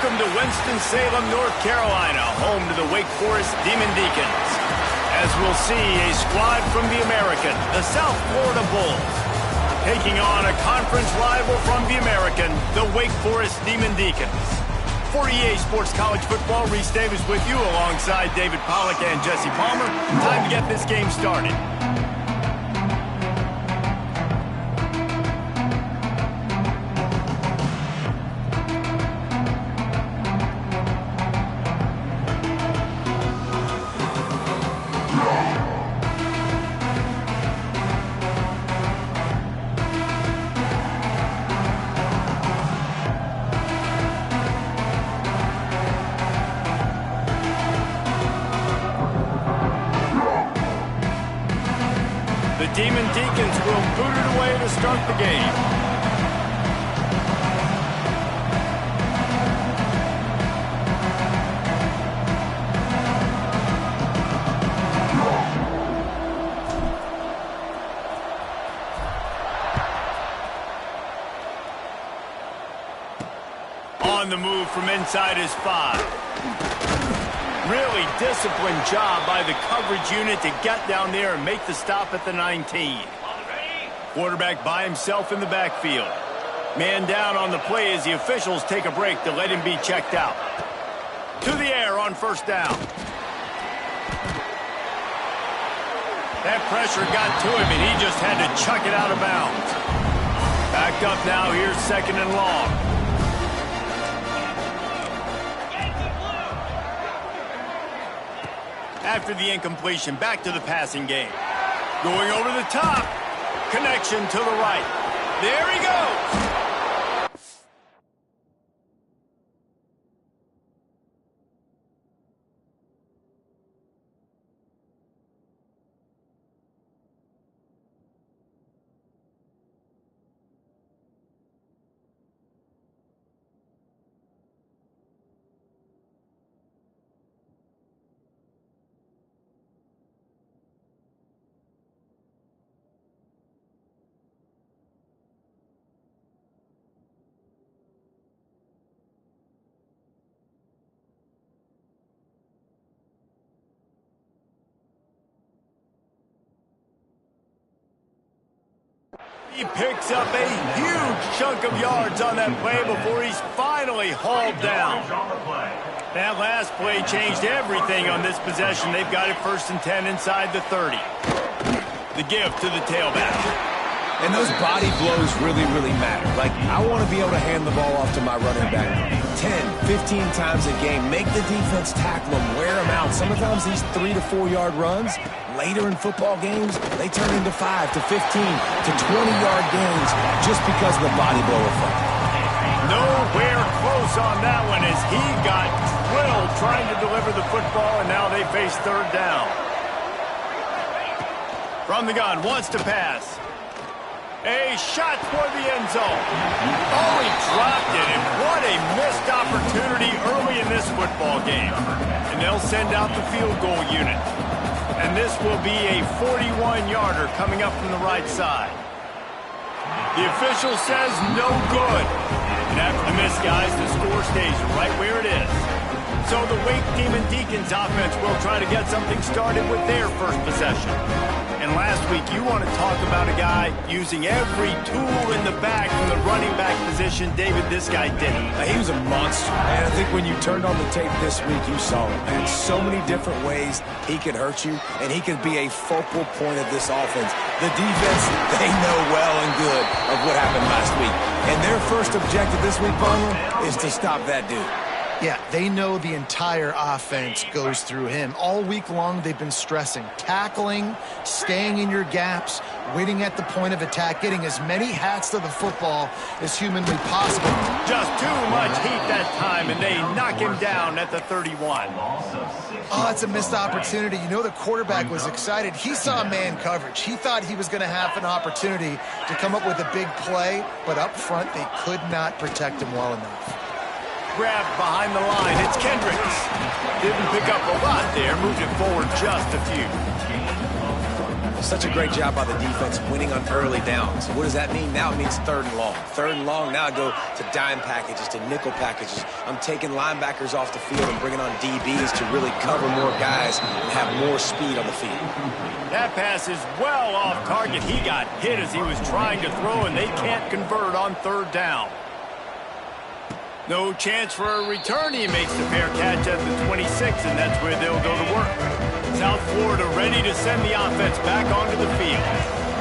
Welcome to Winston-Salem, North Carolina, home to the Wake Forest Demon Deacons. As we'll see, a squad from the American, the South Florida Bulls, taking on a conference rival from the American, the Wake Forest Demon Deacons. For EA Sports College Football, Reese Davis with you alongside David Pollack and Jesse Palmer. Time to get this game started. The Demon Deacons will boot it away to start the game. On the move from inside his 5. Really disciplined job by the coverage unit to get down there and make the stop at the 19. Quarterback by himself in the backfield. Man down on the play as the officials take a break to let him be checked out. To the air on first down. That pressure got to him and he just had to chuck it out of bounds. Backed up now, here's second and long. After the incompletion, back to the passing game. Going over the top. Connection to the right. There he goes. He picks up a huge chunk of yards on that play before he's finally hauled down. That last play changed everything on this possession. They've got it 1st and 10 inside the 30. The give to the tailback. And those body blows really, really matter. Like, I want to be able to hand the ball off to my running back 10, 15 times a game. Make the defense tackle them, wear them out. Sometimes these 3 to 4 yard runs, later in football games, they turn into 5 to 15 to 20-yard gains just because of the body blow effect. Nowhere close on that one as he got drilled trying to deliver the football, and now they face third down. From the gun, wants to pass. A shot toward the end zone. Oh, he dropped it, and what a missed opportunity early in this football game. And they'll send out the field goal unit. And this will be a 41-yarder coming up from the right side. The official says no good. And after the miss, guys, the score stays right where it is. So the Wake Demon Deacons offense will try to get something started with their first possession. And last week, you want to talk about a guy using every tool in the back from the running back position. David, this guy did it. He was a monster. And I think when you turned on the tape this week, you saw it, man. So many different ways he can hurt you, and he can be a focal point of this offense. The defense, they know well and good of what happened last week. And their first objective this week, Palmer, is to stop that dude. Yeah, they know the entire offense goes through him. All week long, they've been stressing. Tackling, staying in your gaps, waiting at the point of attack, getting as many hats to the football as humanly possible. Just too much heat that time, and they knock him down at the 31. Oh, it's a missed opportunity. You know the quarterback was excited. He saw man coverage. He thought he was going to have an opportunity to come up with a big play, but up front, they could not protect him well enough. Grabbed behind the line. It's Kendricks. Didn't pick up a lot there. Moved it forward just a few. Such a great job by the defense winning on early downs. What does that mean? Now it means 3rd and long. 3rd and long, now I go to dime packages, to nickel packages. I'm taking linebackers off the field and bringing on DBs to really cover more guys and have more speed on the field. That pass is well off target. He got hit as he was trying to throw, and they can't convert on 3rd down. No chance for a return. He makes the fair catch at the 26, and that's where they'll go to work. South Florida ready to send the offense back onto the field.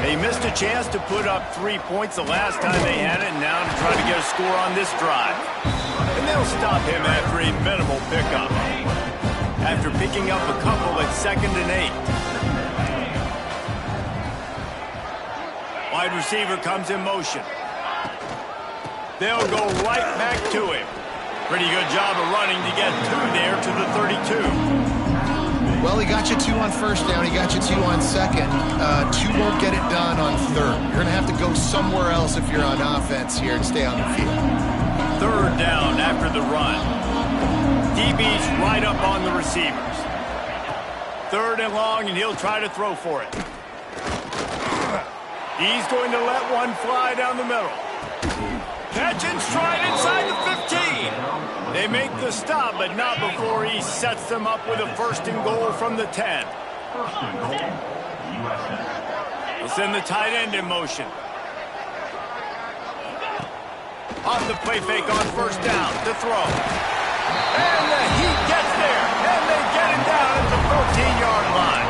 They missed a chance to put up 3 points the last time they had it, and now to try to get a score on this drive. And they'll stop him after a minimal pickup. After picking up a couple at 2nd and 8. Wide receiver comes in motion. They'll go right back to him. Pretty good job of running to get 2 there to the 32. Well, he got you 2 on 1st down. He got you 2 on 2nd. 2 won't get it done on 3rd. You're going to have to go somewhere else if you're on offense here and stay on the field. 3rd down after the run. DB's right up on the receivers. 3rd and long, and he'll try to throw for it. He's going to let one fly down the middle. Catch and stride inside the 15. They make the stop, but not before he sets them up with a 1st and goal from the 10. He'll send the tight end in motion. Off the play fake on 1st down to throw. And the Heat gets there, and they get him down at the 14-yard line.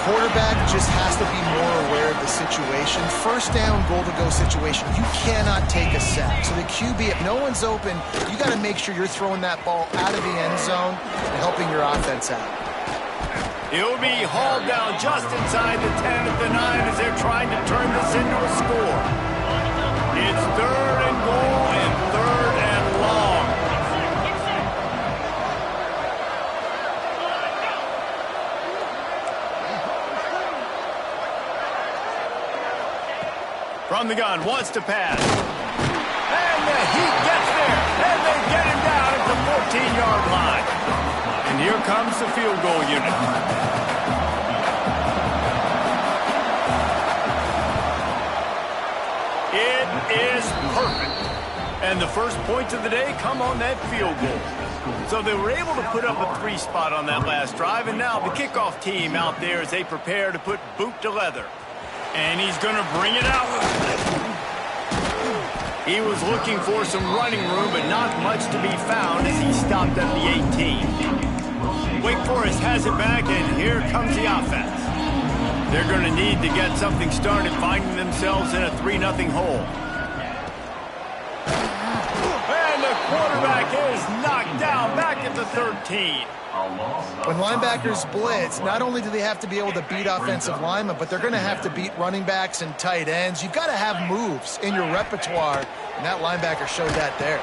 Quarterback just has to be more aware of the situation. 1st down, goal-to-go situation. You cannot take a sack. So the QB, if no one's open, you got to make sure you're throwing that ball out of the end zone and helping your offense out. He'll be hauled down just inside the 10 at the 9 as they're trying to turn this into a score. It's 3rd and goal and 3rd and long. From the gun, wants to pass. And the Heat gets there, and they get him down at the 14-yard line. And here comes the field goal unit. It is perfect. And the first points of the day come on that field goal. So they were able to put up a 3 spot on that last drive, and now the kickoff team out there as they prepare to put boot to leather. And he's going to bring it out. He was looking for some running room, but not much to be found as he stopped at the 18. Wake Forest has it back, and here comes the offense. They're going to need to get something started, finding themselves in a 3-0 hole. And the quarterback is knocked down back at the 13. When linebackers blitz, not only do they have to be able to beat offensive linemen, but they're going to have to beat running backs and tight ends. You've got to have moves in your repertoire, and that linebacker showed that there.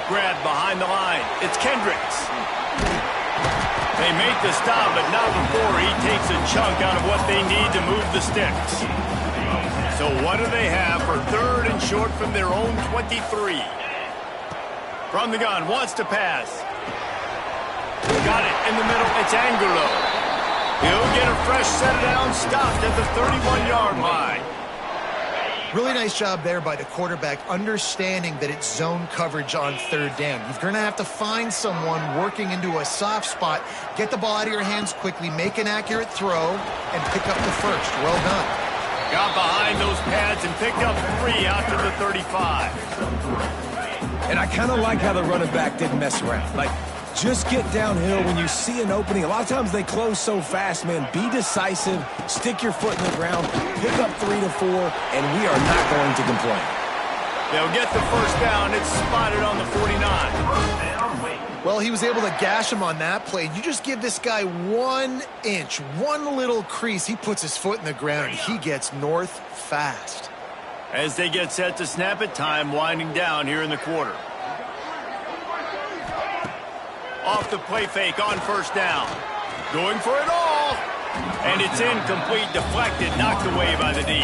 Grab behind the line. It's Kendricks. They make the stop, but not before he takes a chunk out of what they need to move the sticks. So what do they have for 3rd and short from their own 23? From the gun, wants to pass. Got it in the middle. It's Angulo. He'll get a fresh set down, stopped at the 31-yard line. Really nice job there by the quarterback, understanding that it's zone coverage on 3rd down. You're going to have to find someone working into a soft spot, get the ball out of your hands quickly, make an accurate throw, and pick up the 1st. Well done. Got behind those pads and picked up 3 after the 35. And I kind of like how the running back didn't mess around. Like, just get downhill when you see an opening. A lot of times they close so fast, man. Be decisive, stick your foot in the ground, pick up 3 to 4, and we are not going to complain. They'll get the 1st down. It's spotted on the 49. Well, he was able to gash him on that play. You just give this guy 1 inch, one little crease. He puts his foot in the ground, and he gets north fast. As they get set to snap it, time winding down here in the quarter. Off the play fake on 1st down. Going for it all. And it's incomplete, deflected, knocked away by the D.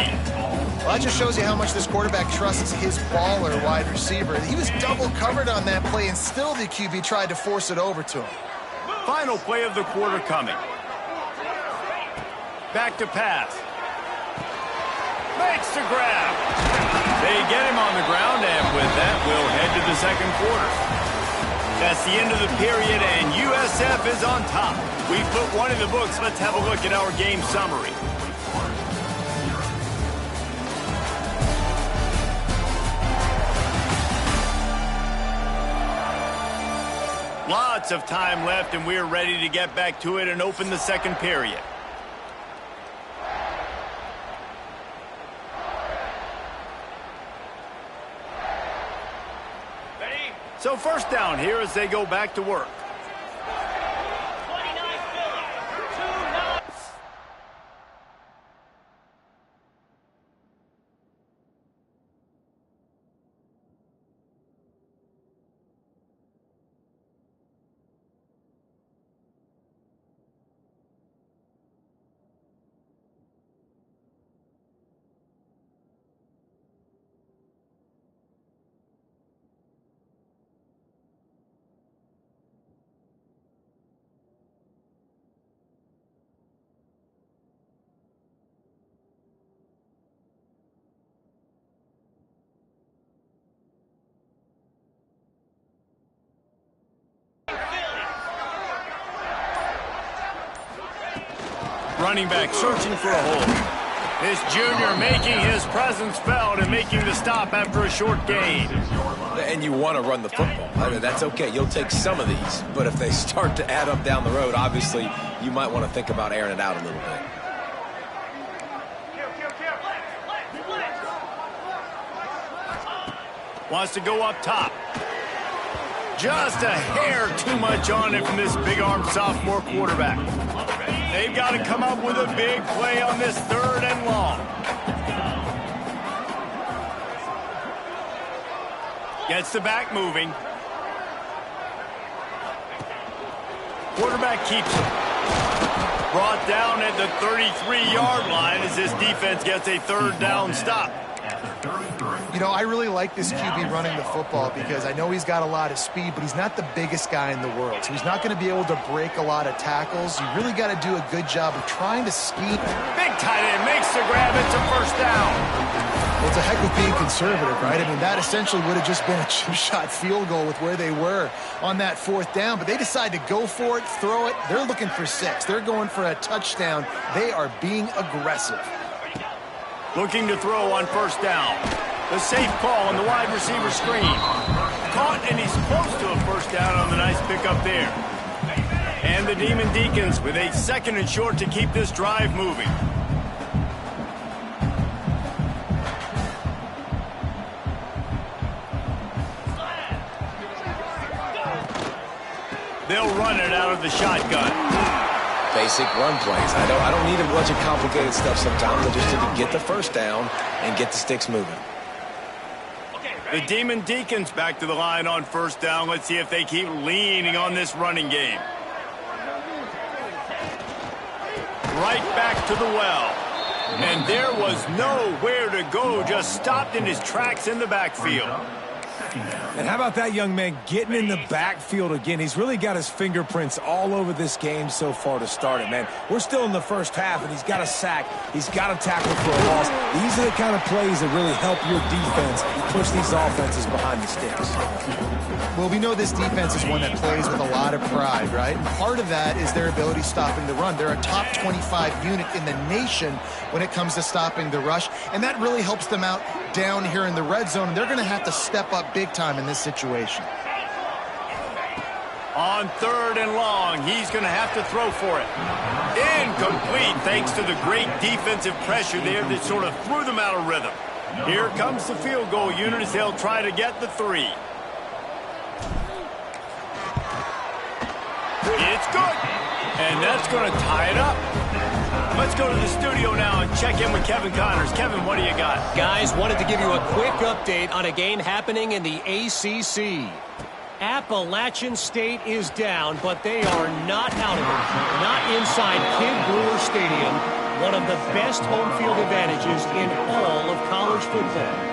Well, that just shows you how much this quarterback trusts his baller wide receiver. He was double covered on that play, and still the QB tried to force it over to him. Final play of the quarter coming. Back to pass. Makes the grab. They get him on the ground, and with that, we'll head to the second quarter. That's the end of the period, and USF is on top. We've put one in the books. Let's have a look at our game summary. Lots of time left, and we're ready to get back to it and open the second period. So first down here as they go back to work. Running back searching for a hole. This junior making his presence felt and making the stop after a short gain. And you want to run the football. I mean, that's okay. You'll take some of these. But if they start to add up down the road, obviously, you might want to think about airing it out a little bit. Wants to go up top. Just a hair too much on it from this big-armed sophomore quarterback. They've got to come up with a big play on this third and long. Gets the back moving. Quarterback keeps him. Brought down at the 33-yard line as this defense gets a third down stop. You know, I really like this QB running the football because I know he's got a lot of speed, but he's not the biggest guy in the world. So he's not going to be able to break a lot of tackles. You really got to do a good job of trying to scheme. Big tight end makes the grab. It's a first down. Well, it's a heck of being conservative, right? I mean, that essentially would have just been a two-shot field goal with where they were on that fourth down. But they decide to go for it, throw it. They're looking for 6. They're going for a touchdown. They are being aggressive. Looking to throw on first down. The safe call on the wide receiver screen. Caught, and he's close to a first down on the nice pickup there. And the Demon Deacons with a second and short to keep this drive moving. They'll run it out of the shotgun. Basic run plays. I don't need a bunch of complicated stuff sometimes. I just need to get the first down and get the sticks moving. The Demon Deacons back to the line on first down. Let's see if they keep leaning on this running game. Right back to the well. And there was nowhere to go. Just stopped in his tracks in the backfield. And how about that young man getting in the backfield again? He's really got his fingerprints all over this game so far to start it, man. We're still in the first half, and he's got a sack. He's got a tackle for a loss. These are the kind of plays that really help your defense push these offenses behind the sticks. Well, we know this defense is one that plays with a lot of pride, right? And part of that is their ability stopping the run. They're a top 25 unit in the nation when it comes to stopping the rush, and that really helps them out down here in the red zone. And they're going to have to step up big time in this situation. On third and long, he's going to have to throw for it. Incomplete thanks to the great defensive pressure there that sort of threw them out of rhythm. Here comes the field goal unit as they'll try to get the 3. It's good. And that's going to tie it up. Let's go to the studio now and check in with Kevin Connors. Kevin, what do you got? Guys, wanted to give you a quick update on a game happening in the ACC. Appalachian State is down, but they are not out of it. Not inside Kidd Brewer Stadium, one of the best home field advantages in all of college football.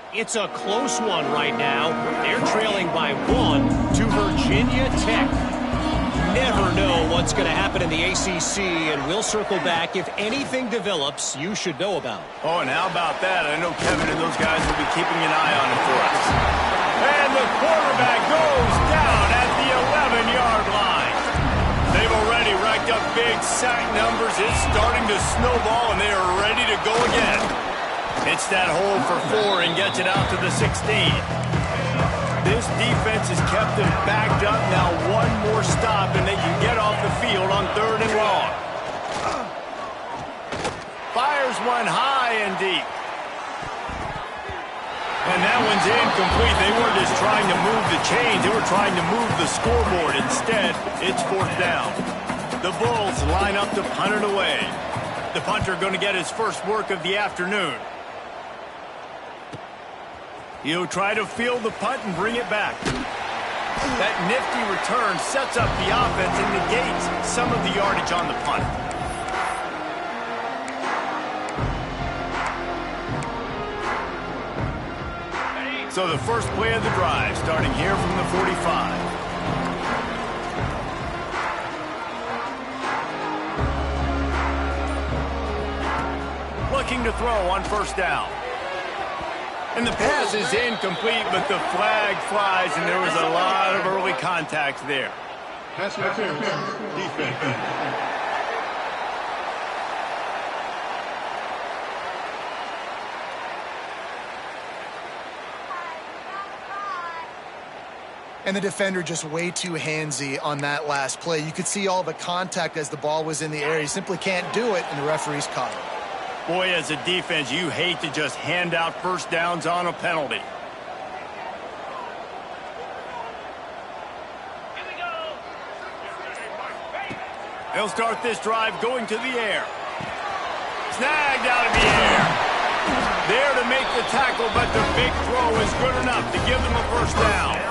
It's a close one right now. They're trailing by 1 to Virginia Tech. Never know what's going to happen in the ACC, and we'll circle back if anything develops you should know about. Oh, and how about that? I know Kevin and those guys will be keeping an eye on it for us. And the quarterback goes down at the 11-yard line. They've already racked up big sack numbers. It's starting to snowball, and they are ready to go again. Hits that hole for 4 and gets it out to the 16. This defense has kept them backed up. Now one more stop, and they can get off the field on 3rd and long. Fires one high and deep. And that one's incomplete. They weren't just trying to move the chains. They were trying to move the scoreboard. Instead, it's 4th down. The Bulls line up to punt it away. The punter going to get his first work of the afternoon. He'll try to field the punt and bring it back. That nifty return sets up the offense and negates some of the yardage on the punt. So the first play of the drive, starting here from the 45. Looking to throw on 1st down. And the pass is incomplete, but the flag flies, and there was a lot of early contact there. Pass interference, defense. And the defender just way too handsy on that last play. You could see all the contact as the ball was in the air. He simply can't do it, and the referee's caught him. Boy, as a defense, you hate to just hand out 1st downs on a penalty. They'll start this drive going to the air. Snagged out of the air. There to make the tackle, but the big throw is good enough to give them a 1st down.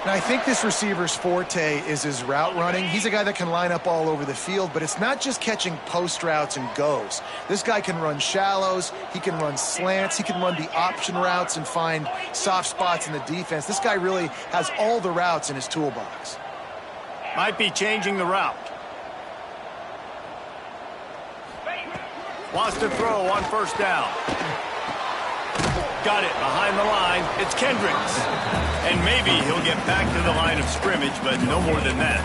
Now, I think this receiver's forte is his route running. He's a guy that can line up all over the field, but it's not just catching post routes and goes. This guy can run shallows, he can run slants, he can run the option routes and find soft spots in the defense. This guy really has all the routes in his toolbox. Might be changing the route. Wants to throw on 1st down. Got it behind the line. It's Kendricks. And maybe he'll get back to the line of scrimmage, but no more than that.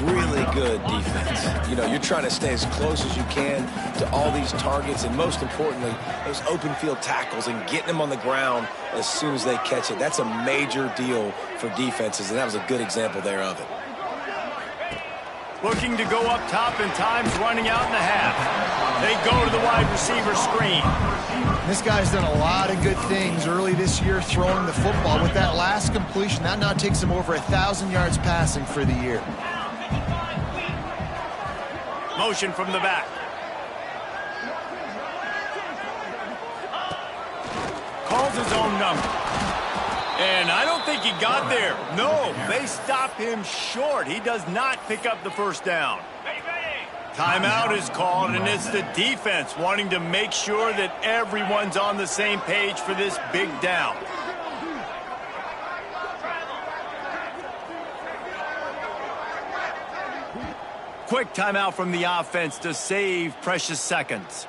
Really good defense. You know, you're trying to stay as close as you can to all these targets, and most importantly, those open field tackles and getting them on the ground as soon as they catch it. That's a major deal for defenses, and that was a good example there of it. Looking to go up top, and time's running out in the half. They go to the wide receiver screen. This guy's done a lot of good things early this year throwing the football. With that last completion, that now takes him over 1,000 yards passing for the year. Motion from the back. Calls his own number. And I don't think he got there. No, they stop him short. He does not pick up the 1st down. Timeout is called, and it's the defense wanting to make sure that everyone's on the same page for this big down. Quick timeout from the offense to save precious seconds.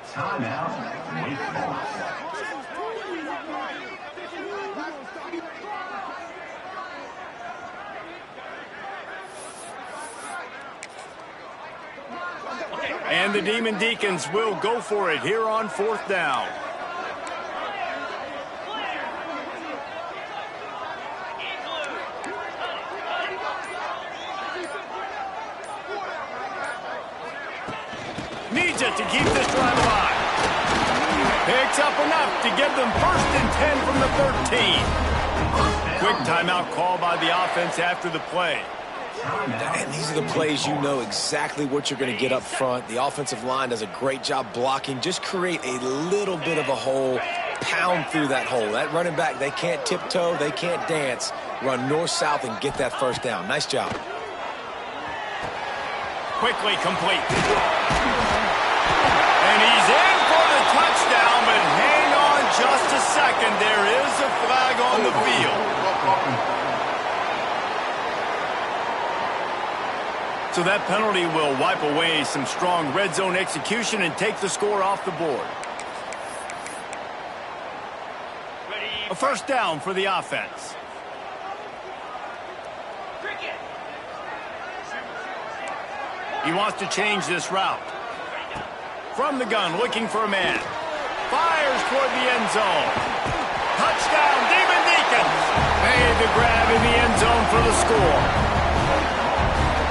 And the Demon Deacons will go for it here on 4th down. Needs it to keep this drive alive. Picks up enough to give them 1st and 10 from the 13. Quick timeout call by the offense after the play. And these are the plays you know exactly what you're going to get up front. The offensive line does a great job blocking. Just create a little bit of a hole, pound through that hole. That running back, they can't tiptoe, they can't dance. Run north-south and get that 1st down. Nice job. Quickly complete. And he's in for the touchdown, but hang on just a So that penalty will wipe away some strong red zone execution and take the score off the board. A first down for the offense. He wants to change this route. From the gun, looking for a man. Fires toward the end zone. Touchdown, Demon Deacons. Made the grab in the end zone for the score.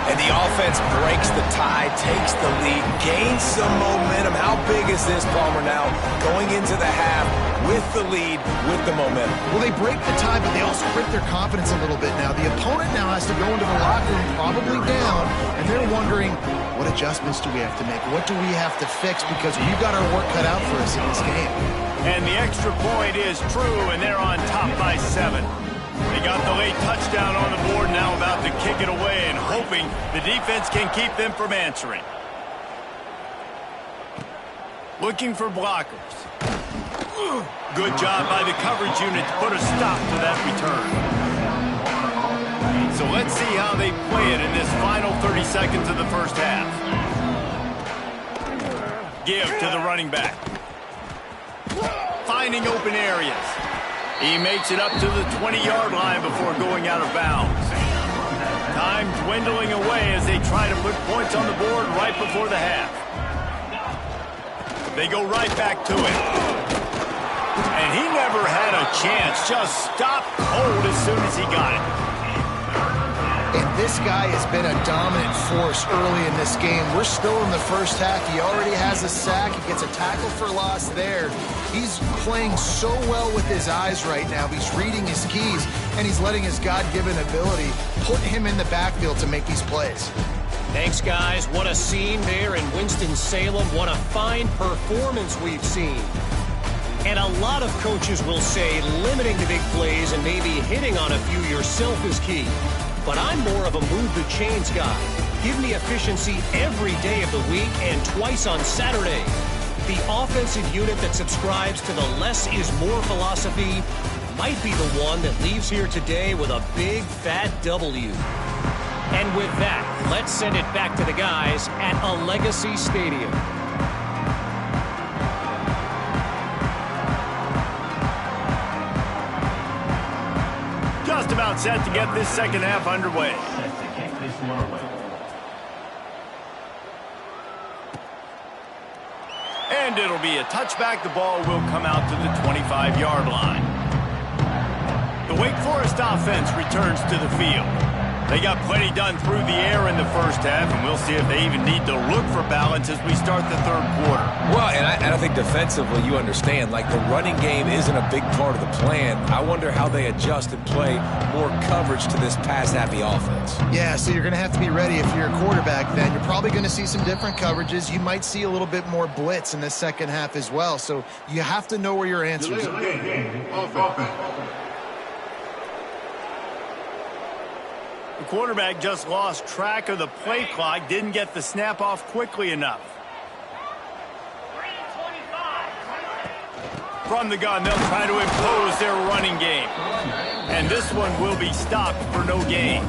And the offense breaks the tie, takes the lead, gains some momentum. How big is this, Palmer, now? Going into the half with the lead, with the momentum. Well, they break the tie, but they also break their confidence a little bit now. The opponent now has to go into the locker room, probably down, and they're wondering, what adjustments do we have to make? What do we have to fix? Because we've got our work cut out for us in this game. And the extra point is true, and they're on top by 7. They got the late touchdown on the board, now about to kick it away and hoping the defense can keep them from answering. Looking for blockers. Good job by the coverage unit to put a stop to that return. So let's see how they play it in this final 30 seconds of the first half. Give to the running back. Finding open areas. He makes it up to the 20-yard line before going out of bounds. Time dwindling away as they try to put points on the board right before the half. They go right back to it. And he never had a chance. Just stopped cold as soon as he got it. And this guy has been a dominant force early in this game. We're still in the first half. He already has a sack. He gets a tackle for loss there. He's playing so well with his eyes right now. He's reading his keys, and he's letting his God-given ability put him in the backfield to make these plays. Thanks, guys. What a scene there in Winston-Salem. What a fine performance we've seen. And a lot of coaches will say limiting the big plays and maybe hitting on a few yourself is key. But I'm more of a move the chains guy. Give me efficiency every day of the week and twice on Saturday. The offensive unit that subscribes to the less is more philosophy might be the one that leaves here today with a big fat W. And with that, let's send it back to the guys at Allegacy Stadium. Just about set to get this second half underway. And it'll be a touchback. The ball will come out to the 25-yard line. The Wake Forest offense returns to the field. They got plenty done through the air in the first half, and we'll see if they even need to look for balance as we start the third quarter. Well, and I think defensively, you understand, like the running game isn't a big part of the plan. I wonder how they adjust and play more coverage to this pass-happy offense. Yeah, so you're going to have to be ready if you're a quarterback then. You're probably going to see some different coverages. You might see a little bit more blitz in the second half as well, so you have to know where your answers are. The quarterback just lost track of the play clock, didn't get the snap off quickly enough. From the gun, they'll try to impose their running game. And this one will be stopped for no gain.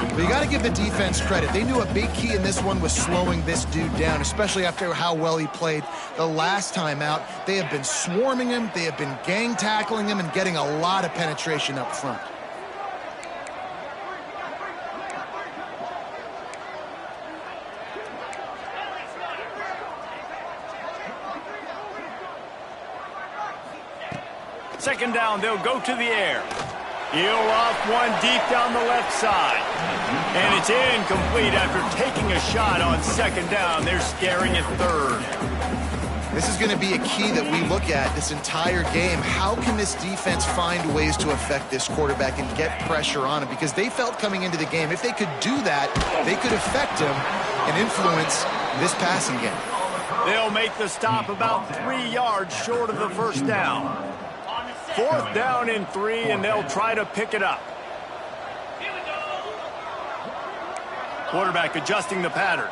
But you got to give the defense credit. They knew a big key in this one was slowing this dude down, especially after how well he played the last time out. They have been swarming him, they have been gang tackling him, and getting a lot of penetration up front. Second down, they'll go to the air. He'll off one deep down the left side. And it's incomplete after taking a shot on second down. They're staring at third. This is going to be a key that we look at this entire game. How can this defense find ways to affect this quarterback and get pressure on him? Because they felt coming into the game, if they could do that, they could affect him and influence this passing game. They'll make the stop about 3 yards short of the first down. Fourth down and 3, and they'll try to pick it up. Quarterback adjusting the pattern.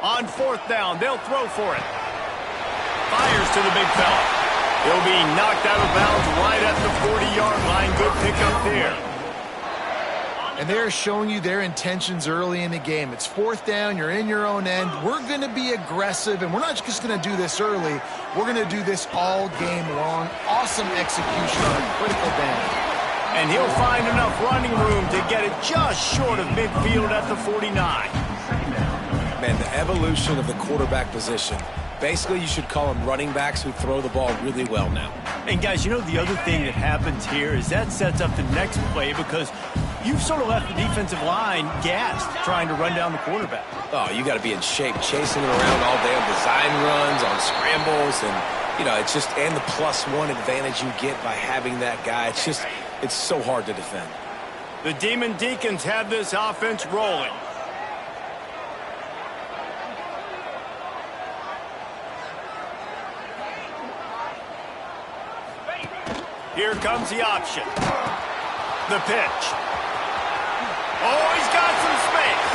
On fourth down, they'll throw for it. Fires to the big fella. He'll be knocked out of bounds right at the 40-yard line. Good pickup there. And they're showing you their intentions early in the game. It's 4th down. You're in your own end. We're going to be aggressive, and we're not just going to do this early. We're going to do this all game long. Awesome execution on a critical down. And he'll find enough running room to get it just short of midfield at the 49. Man, the evolution of the quarterback position. Basically, you should call them running backs who throw the ball really well now. And, guys, you know the other thing that happens here is that sets up the next play because you've sort of left the defensive line gassed trying to run down the quarterback. Oh, you got to be in shape, chasing it around all day on design runs, on scrambles, and, you know, it's just, and the +1 advantage you get by having that guy. It's so hard to defend. The Demon Deacons have this offense rolling. Here comes the option. The pitch. Oh, he's got some space.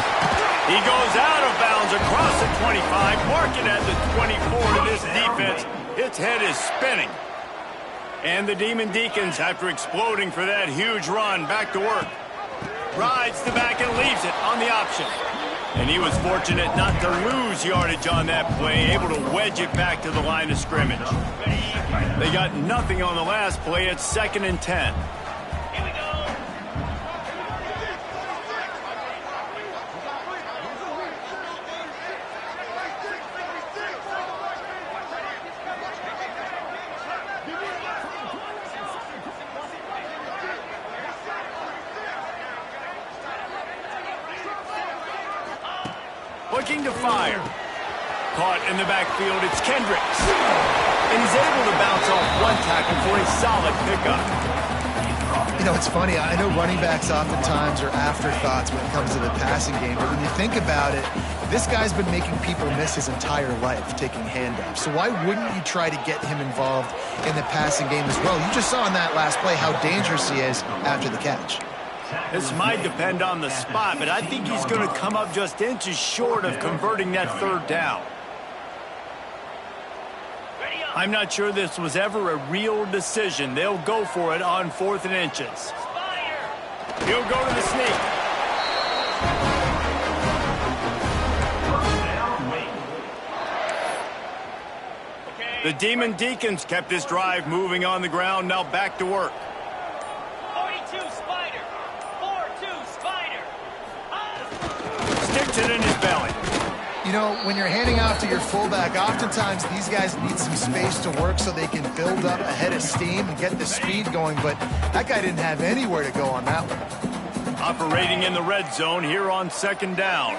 He goes out of bounds across the 25, marking at the 24 to this defense. Its head is spinning. And the Demon Deacons, after exploding for that huge run, back to work. Rides the back and leaves it on the option. And he was fortunate not to lose yardage on that play, able to wedge it back to the line of scrimmage. They got nothing on the last play. It's 2nd and 10. Looking to fire. Caught in the backfield, it's Kendricks. And he's able to bounce off one tackle for a solid pickup. You know, it's funny. I know running backs oftentimes are afterthoughts when it comes to the passing game, but when you think about it, this guy's been making people miss his entire life taking handoffs. So why wouldn't you try to get him involved in the passing game as well? You just saw in that last play how dangerous he is after the catch. This might depend on the spot, but I think he's going to come up just inches short of converting that 3rd down. I'm not sure this was ever a real decision. They'll go for it on 4th and inches. He'll go to the sneak. The Demon Deacons kept this drive moving on the ground. Now back to work. 42 Spider. 4-2 Spider. Sticks it in his belly. You know, when you're handing off to your fullback, oftentimes these guys need some space to work so they can build up a head of steam and get the speed going, but that guy didn't have anywhere to go on that one. Operating in the red zone here on 2nd down.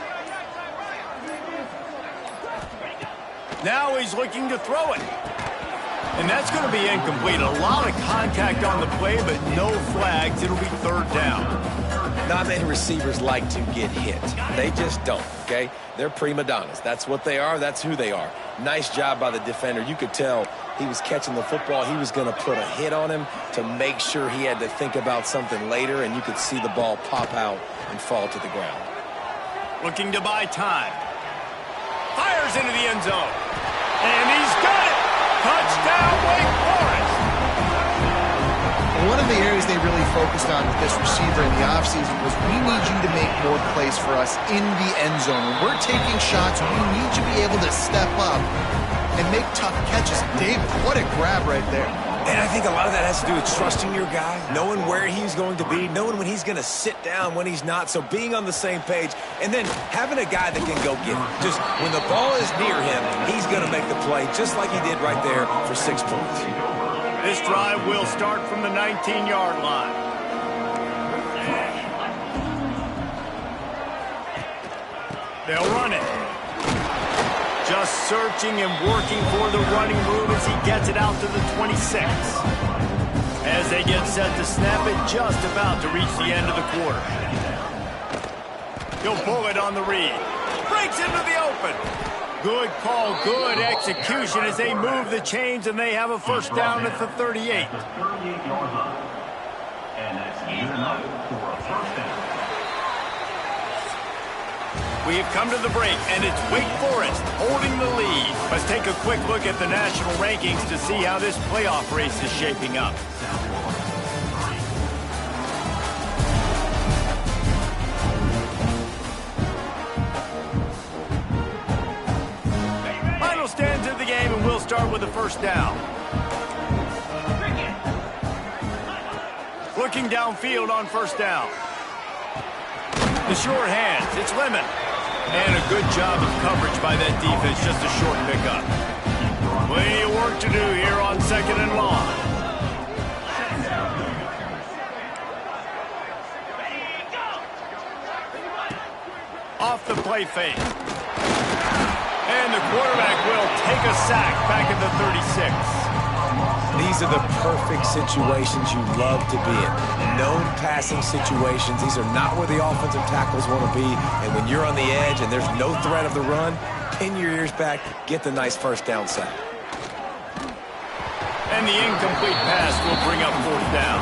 Now he's looking to throw it. And that's going to be incomplete. A lot of contact on the play, but no flags. It'll be 3rd down. Not many receivers like to get hit. They just don't, okay? They're prima donnas. That's what they are. That's who they are. Nice job by the defender. You could tell he was catching the football. He was going to put a hit on him to make sure he had to think about something later, and you could see the ball pop out and fall to the ground. Looking to buy time. Fires into the end zone. And he's got it. Touchdown, Wake Forest. One of the areas they really focused on with this receiver in the offseason was we need you to make more plays for us in the end zone. When we're taking shots, we need you to be able to step up and make tough catches. David, what a grab right there. And I think a lot of that has to do with trusting your guy, knowing where he's going to be, knowing when he's going to sit down, when he's not. So being on the same page, and then having a guy that can go get it. Just when the ball is near him, he's going to make the play, just like he did right there for 6 points. This drive will start from the 19-yard line. They'll run it. Just searching and working for the running room as he gets it out to the 26. As they get set to snap it, just about to reach the end of the quarter. He'll pull it on the read. Breaks into the open. Good call, good execution as they move the chains, and they have a 1st down at the 38. we have come to the break, and it's Wake Forest holding the lead. Let's take a quick look at the national rankings to see how this playoff race is shaping up. Final stands of the game, and we'll start with the first down. Looking downfield on first down. The short hands, it's Lemon. And a good job of coverage by that defense, just a short pickup. Plenty of work to do here on second and long. Off the play fake. And the quarterback will take a sack back at the 36. These are the perfect situations you love to be in. Known passing situations. These are not where the offensive tackles want to be. And when you're on the edge and there's no threat of the run, pin your ears back, get the nice first down sack. And the incomplete pass will bring up fourth down.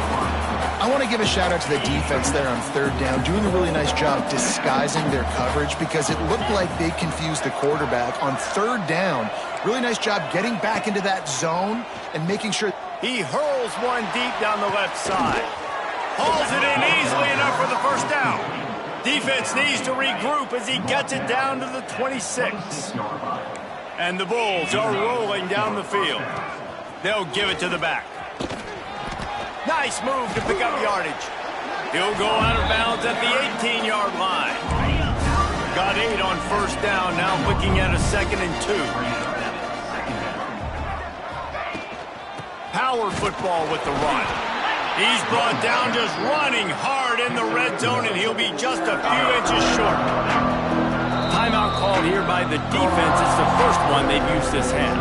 I want to give a shout out to the defense there on third down, doing a really nice job disguising their coverage because it looked like they confused the quarterback on third down. Really nice job getting back into that zone and making sure. He hurls one deep down the left side. Hauls it in easily enough for the first down. Defense needs to regroup as he gets it down to the 26. And the Bulls are rolling down the field. They'll give it to the back. Nice move to pick up yardage. He'll go out of bounds at the 18-yard line. Got 8 on first down, now looking at a 2nd and 2. Power football with the run. He's brought down just running hard in the red zone, and he'll be just a few inches short. Timeout called here by the defense. It's the first one they've used this half.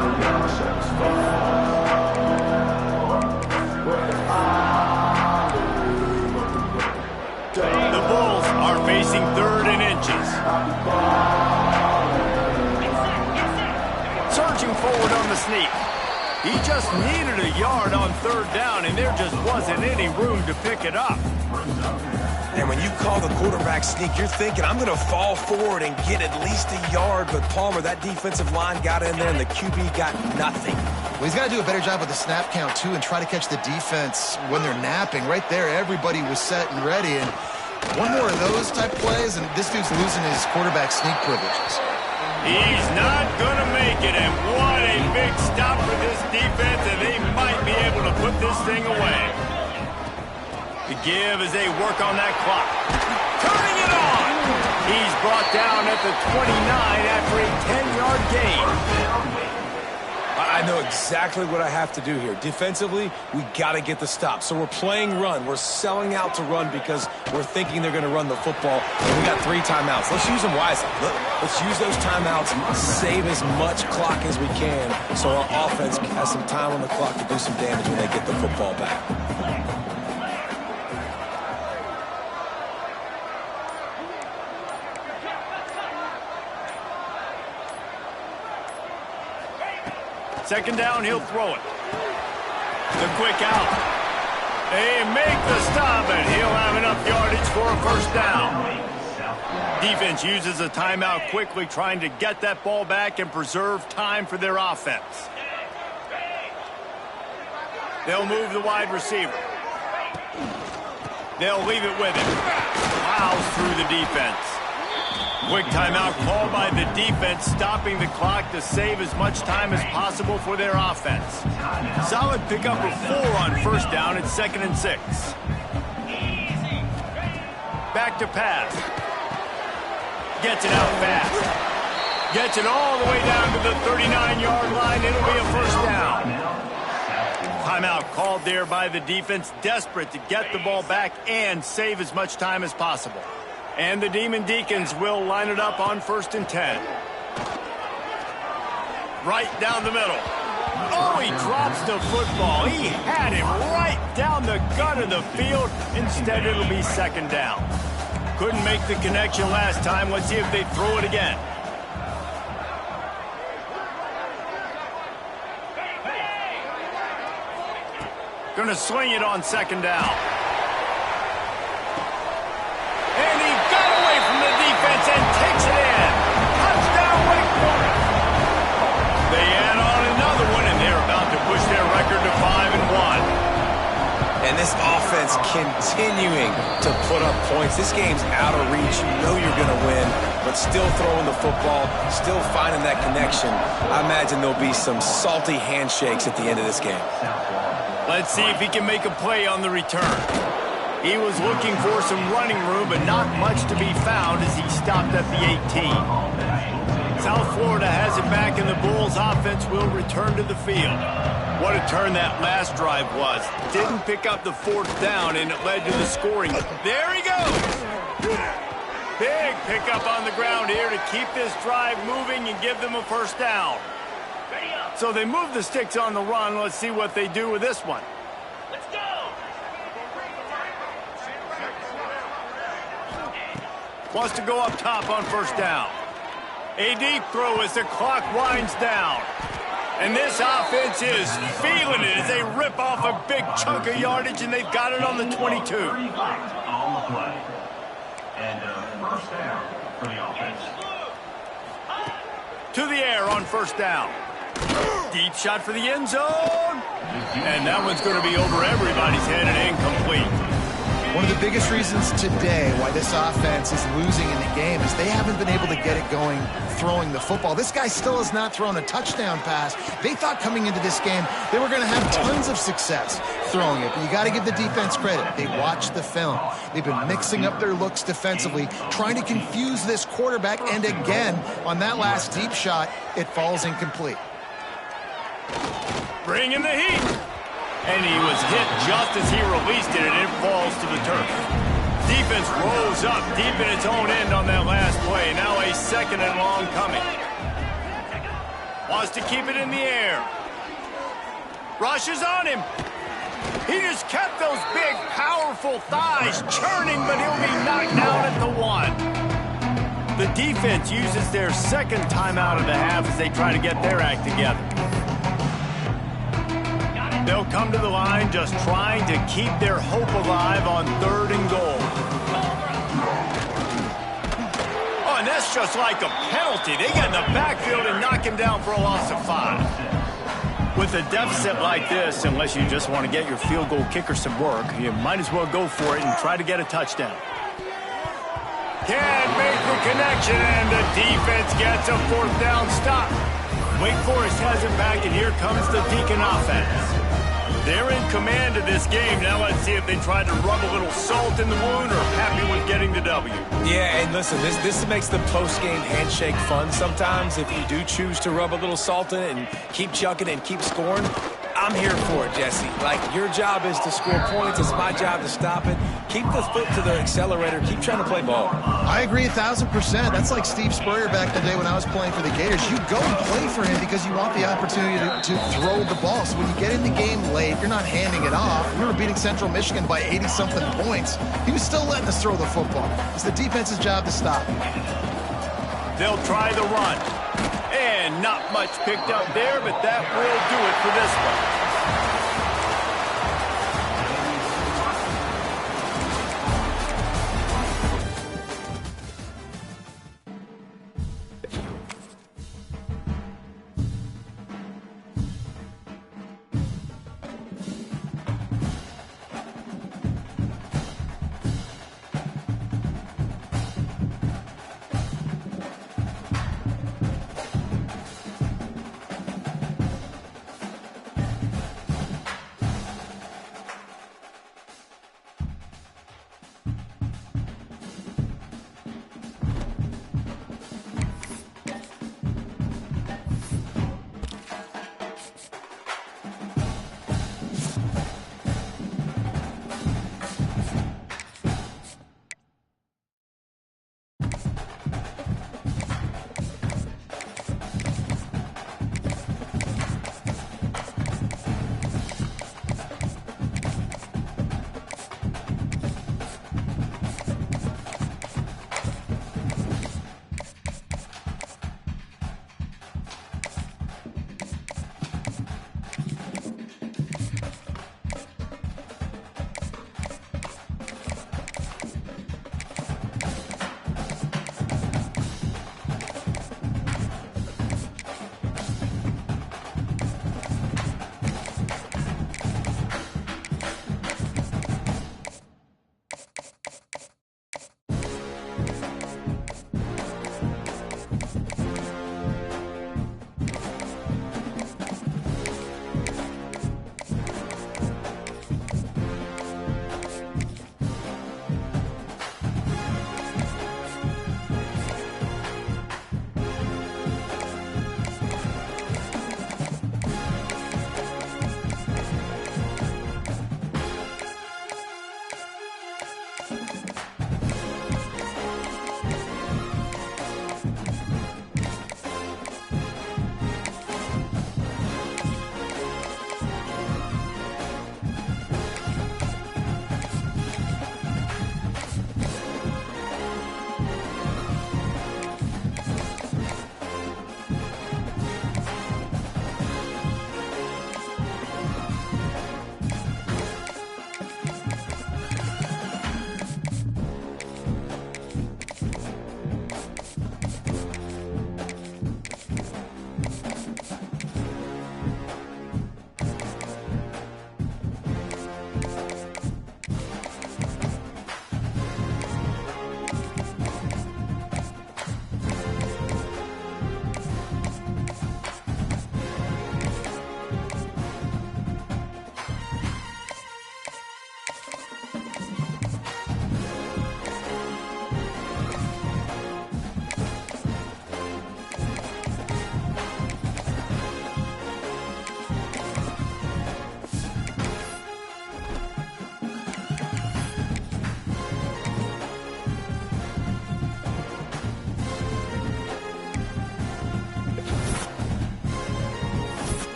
The Bulls are facing 3rd and inches. Surging forward on the sneak. He just needed a yard on third down, and there just wasn't any room to pick it up. And when you call the quarterback sneak, you're thinking, I'm going to fall forward and get at least a yard. But Palmer, that defensive line got in there, and the QB got nothing. Well, he's got to do a better job with the snap count, too, and try to catch the defense when they're napping. Right there, everybody was set and ready. And one more of those type plays, and this dude's losing his quarterback sneak privileges. He's not going to make it, and what a big stop for this defense, and they might be able to put this thing away. The give as they work on that clock. Turning it on! He's brought down at the 29 after a 10-yard gain. I know exactly what I have to do here. Defensively, we got to get the stop. So we're playing run. We're selling out to run because we're thinking they're going to run the football. And we got 3 timeouts. Let's use them wisely. Let's use those timeouts, save as much clock as we can so our offense has some time on the clock to do some damage when they get the football back. Second down, he'll throw it. The quick out. They make the stop, and he'll have enough yardage for a first down. Defense uses a timeout quickly, trying to get that ball back and preserve time for their offense. They'll move the wide receiver. They'll leave it with him. Plows through the defense. Quick timeout called by the defense, stopping the clock to save as much time as possible for their offense. Solid pickup of 4 on first down. It's 2nd and 6. Back to pass. Gets it out fast. Gets it all the way down to the 39-yard line. It'll be a first down. Timeout called there by the defense, desperate to get the ball back and save as much time as possible. And the Demon Deacons will line it up on 1st and 10. Right down the middle. Oh, he drops the football. He had him right down the gut of the field. Instead, it'll be 2nd down. Couldn't make the connection last time. Let's see if they throw it again. Gonna swing it on 2nd down. And he got away from the defense and takes it in. this offense continuing to put up points. This game's out of reach. You know you're going to win, but still throwing the football, still finding that connection. I imagine there'll be some salty handshakes at the end of this game. Let's see if he can make a play on the return. He was looking for some running room, but not much to be found as he stopped at the 18. South Florida has it back, and the Bulls offense will return to the field. What a turn that last drive was. Didn't pick up the fourth down, and it led to the scoring. There he goes! Big pickup on the ground here to keep this drive moving and give them a first down. So they move the sticks on the run. Let's see what they do with this one. Let's go! Wants to go up top on first down. A deep throw as the clock winds down. And this offense is feeling it as they rip off a big chunk of yardage, and they've got it on the 22. 30 yards on the play. And first down for the offense. To the air on first down. Deep shot for the end zone. And that one's going to be over everybody's head and incomplete. One of the biggest reasons today why this offense is losing in the game is they haven't been able to get it going throwing the football. This guy still has not thrown a touchdown pass. They thought coming into this game they were going to have tons of success throwing it, but you got to give the defense credit. They watched the film. They've been mixing up their looks defensively, trying to confuse this quarterback, and again, on that last deep shot, it falls incomplete. Bring in the heat. And he was hit just as he released it, and it falls to the turf. Defense rose up deep in its own end on that last play. Now a second and long coming. Wants to keep it in the air. Rushes on him. He just kept those big, powerful thighs churning, but he'll be knocked down at the 1. The defense uses their second timeout of the half as they try to get their act together. They'll come to the line just trying to keep their hope alive on 3rd and goal. Oh, and that's just like a penalty. They get in the backfield and knock him down for a loss of 5. With a deficit like this, unless you just want to get your field goal kicker some work, you might as well go for it and try to get a touchdown. Can't make the connection, and the defense gets a 4th down stop. Wake Forest has it back, and here comes the Deacon offense. They're in command of this game. Now let's see if they try to rub a little salt in the wound or happy with getting the W. Yeah, and listen, this makes the post-game handshake fun sometimes. If you do choose to rub a little salt in it and keep chucking and keep scoring, I'm here for it, Jesse. Like, your job is to score points. It's my job to stop it. Keep the foot to the accelerator. Keep trying to play ball. I agree 1,000%. That's like Steve Spurrier back in the day when I was playing for the Gators. You go and play for him because you want the opportunity to throw the ball. So when you get in the game late, you're not handing it off. We were beating Central Michigan by 80-something points. He was still letting us throw the football. It's the defense's job to stop him. They'll try the run. And not much picked up there, but that will do it for this one.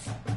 drive.